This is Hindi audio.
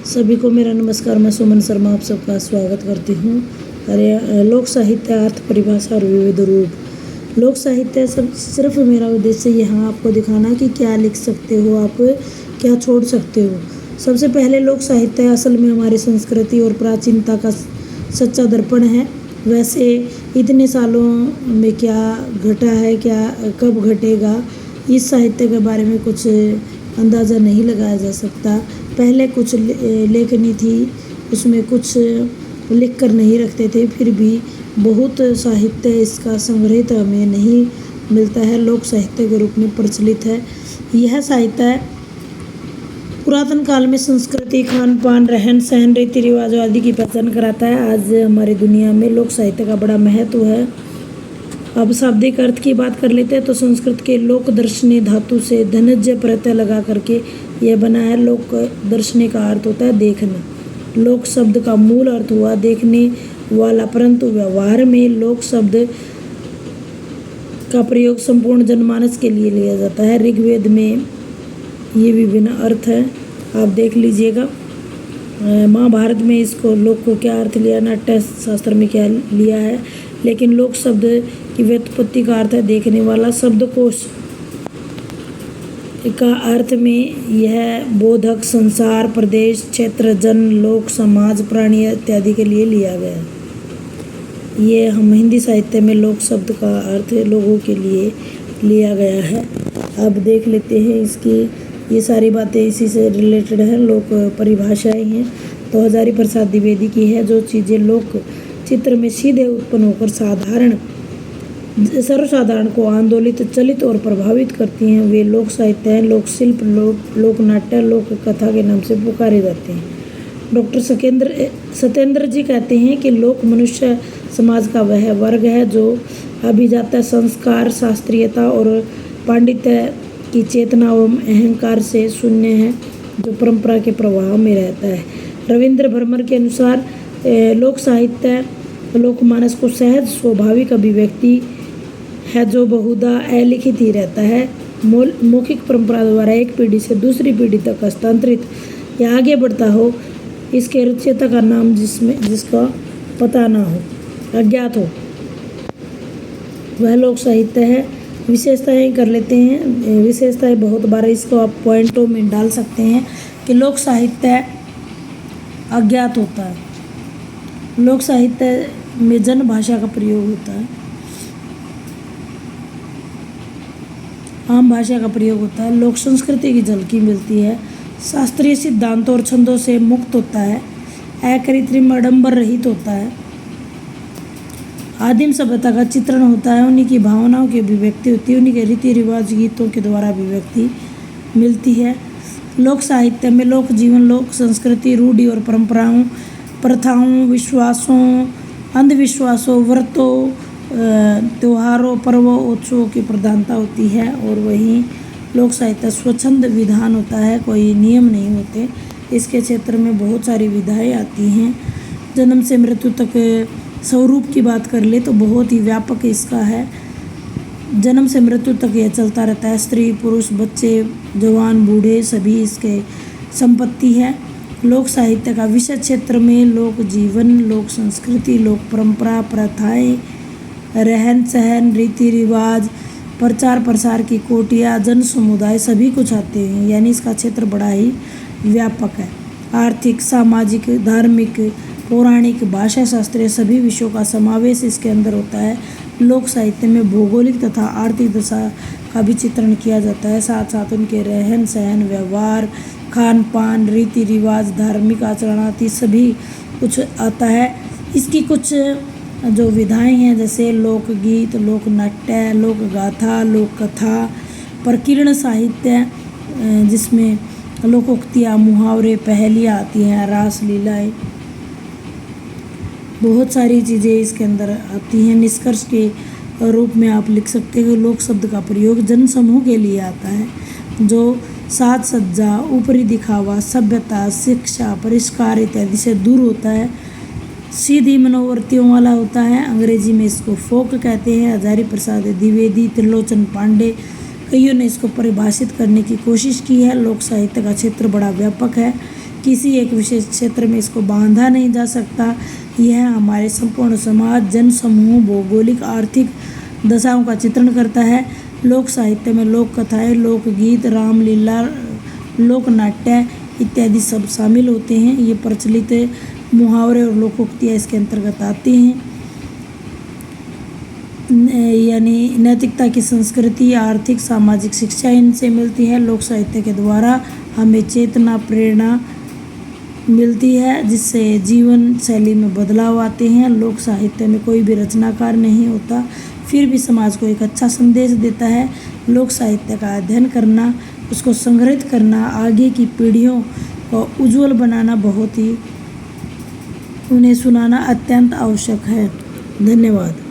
सभी को मेरा नमस्कार। मैं सुमन शर्मा आप सबका स्वागत करती हूँ। अरे लोक साहित्य, अर्थ, परिभाषा और विविध रूप। लोक साहित्य सब सिर्फ मेरा उद्देश्य यहाँ आपको दिखाना कि क्या लिख सकते हो आप, क्या छोड़ सकते हो। सबसे पहले लोक साहित्य असल में हमारी संस्कृति और प्राचीनता का सच्चा दर्पण है। वैसे इतने सालों में क्या घटा है, क्या कब घटेगा, इस साहित्य के बारे में कुछ अंदाज़ा नहीं लगाया जा सकता। पहले कुछ लेखनी थी, उसमें कुछ लिख कर नहीं रखते थे, फिर भी बहुत साहित्य इसका संग्रहित हमें नहीं मिलता है, लोक साहित्य के रूप में प्रचलित है। यह साहित्य पुरातन काल में संस्कृति, खान पान, रहन सहन, रीति रिवाज आदि की पहचान कराता है। आज हमारी दुनिया में लोक साहित्य का बड़ा महत्व है। अब शाब्दिक अर्थ की बात कर लेते हैं तो संस्कृत के लोक दर्शनी धातु से धनज्य प्रत्यय लगा करके यह बना है। लोक दर्शनी का अर्थ होता है देखना। लोक शब्द का मूल अर्थ हुआ देखने वाला, परंतु व्यवहार में लोक शब्द का प्रयोग संपूर्ण जनमानस के लिए लिया जाता है। ऋग्वेद में ये विभिन्न अर्थ है, आप देख लीजिएगा। महाभारत में इसको लोक को क्या अर्थ लिया, नाट्य शास्त्र में क्या लिया है, लेकिन लोक शब्द की व्युत्पत्ति का अर्थ है देखने वाला। शब्दकोश का अर्थ में यह बोधक, संसार, प्रदेश, क्षेत्र, जन, लोक, समाज, प्राणी इत्यादि के लिए लिया गया। ये हम हिंदी साहित्य में लोक शब्द का अर्थ लोगों के लिए लिया गया है। अब देख लेते हैं इसकी, ये सारी बातें इसी से रिलेटेड है। लोक परिभाषाएं हैं तो हजारी प्रसाद द्विवेदी की है। जो चीज़ें लोक चित्र में सीधे उत्पन्न होकर सर्वसाधारण को आंदोलित, चलित और प्रभावित करती हैं, वे लोक साहित्य हैं। लोक शिल्प, लोक नाट्य, लोक कथा के नाम से पुकारे जाते हैं। डॉक्टर सत्येंद्र जी कहते हैं कि लोक मनुष्य समाज का वह वर्ग है जो अभिजात्य, संस्कार, शास्त्रीयता और पांडित्य की चेतना एवं अहंकार से शून्य है, जो परंपरा के प्रभाव में रहता है। रविंद्र भरमर के अनुसार लोक साहित्य लोकमानस को सहज स्वाभाविक अभिव्यक्ति है जो बहुधा अलिखित ही रहता है। मौखिक परंपरा द्वारा एक पीढ़ी से दूसरी पीढ़ी तक हस्तांतरित या आगे बढ़ता हो। इसके रचयिता का नाम जिसका पता ना हो, अज्ञात हो, वह लोक साहित्य है। विशेषताएं कर लेते हैं। विशेषताएं बहुत बार इसको आप पॉइंटों में डाल सकते हैं कि लोक साहित्य अज्ञात होता है, लोक साहित्य में जन भाषा का प्रयोग होता है, आम भाषा का प्रयोग होता है, लोक संस्कृति की झलकी मिलती है, शास्त्रीय सिद्धांतों और छंदों से मुक्त होता है, अकृत्रिम आडंबर रहित होता है, आदिम सभ्यता का चित्रण होता है, उन्हीं की भावनाओं की अभिव्यक्ति होती है, उन्हीं के रीति रिवाज गीतों के द्वारा अभिव्यक्ति मिलती है। लोक साहित्य में लोक जीवन, लोक संस्कृति, रूढ़ि और परंपराओं, प्रथाओं, विश्वासों, अंधविश्वासों, व्रतों, त्योहारों, पर्वों, उत्सवों की प्रधानता होती है। और वहीं लोक साहित्य स्वच्छंद विधान होता है, कोई नियम नहीं होते। इसके क्षेत्र में बहुत सारी विधाएं आती हैं। जन्म से मृत्यु तक स्वरूप की बात कर ले तो बहुत ही व्यापक इसका है। जन्म से मृत्यु तक यह चलता रहता है। स्त्री, पुरुष, बच्चे, जवान, बूढ़े सभी इसके संपत्ति है। लोक साहित्य का विषय क्षेत्र में लोक जीवन, लोक संस्कृति, लोक परंपरा, प्रथाएं, रहन सहन, रीति रिवाज, प्रचार प्रसार की कोटियाँ, जन समुदाय सभी कुछ आते हैं। यानी इसका क्षेत्र बड़ा ही व्यापक है। आर्थिक, सामाजिक, धार्मिक, पौराणिक, भाषा शास्त्रीय सभी विषयों का समावेश इसके अंदर होता है। लोक साहित्य में भौगोलिक तथा आर्थिक दशा का भी चित्रण किया जाता है, साथ साथ उनके रहन सहन, व्यवहार, खान पान, रीति रिवाज, धार्मिक आचरण आदि सभी कुछ आता है। इसकी कुछ जो विधाएं हैं जैसे लोकगीत, लोक नाट्य, लोक गाथा, लोक कथा, प्रकीर्ण साहित्य जिसमें लोकोक्तियाँ, मुहावरे, पहेलियाँ आती हैं, रास लीलाएँ, बहुत सारी चीज़ें इसके अंदर आती हैं। निष्कर्ष के रूप में आप लिख सकते हो लोक शब्द का प्रयोग जन समूह के लिए आता है, जो साज सज्जा, ऊपरी दिखावा, सभ्यता, शिक्षा, परिष्कार इत्यादि से दूर होता है, सीधी मनोवर्तियों वाला होता है। अंग्रेजी में इसको फोक कहते हैं। हजारी प्रसाद द्विवेदी, त्रिलोचन पांडे, कईयों ने इसको परिभाषित करने की कोशिश की है। लोक साहित्य का क्षेत्र बड़ा व्यापक है। किसी एक विशेष क्षेत्र में इसको बांधा नहीं जा सकता। यह हमारे संपूर्ण समाज, जन समूह, भौगोलिक, आर्थिक दशाओं का चित्रण करता है। लोक साहित्य में लोक कथाएँ, लोकगीत, रामलीला, लोक नाट्य इत्यादि सब शामिल होते हैं। ये प्रचलित मुहावरे और लोकोक्तियाँ इसके अंतर्गत आती हैं। यानी नैतिकता की संस्कृति, आर्थिक, सामाजिक शिक्षा इनसे मिलती है। लोक साहित्य के द्वारा हमें चेतना, प्रेरणा मिलती है, जिससे जीवन शैली में बदलाव आते हैं। लोक साहित्य में कोई भी रचनाकार नहीं होता, फिर भी समाज को एक अच्छा संदेश देता है। लोक साहित्य का अध्ययन करना, उसको संग्रहित करना, आगे की पीढ़ियों को उज्जवल बनाना, बहुत ही उन्हें सुनाना अत्यंत आवश्यक है। धन्यवाद।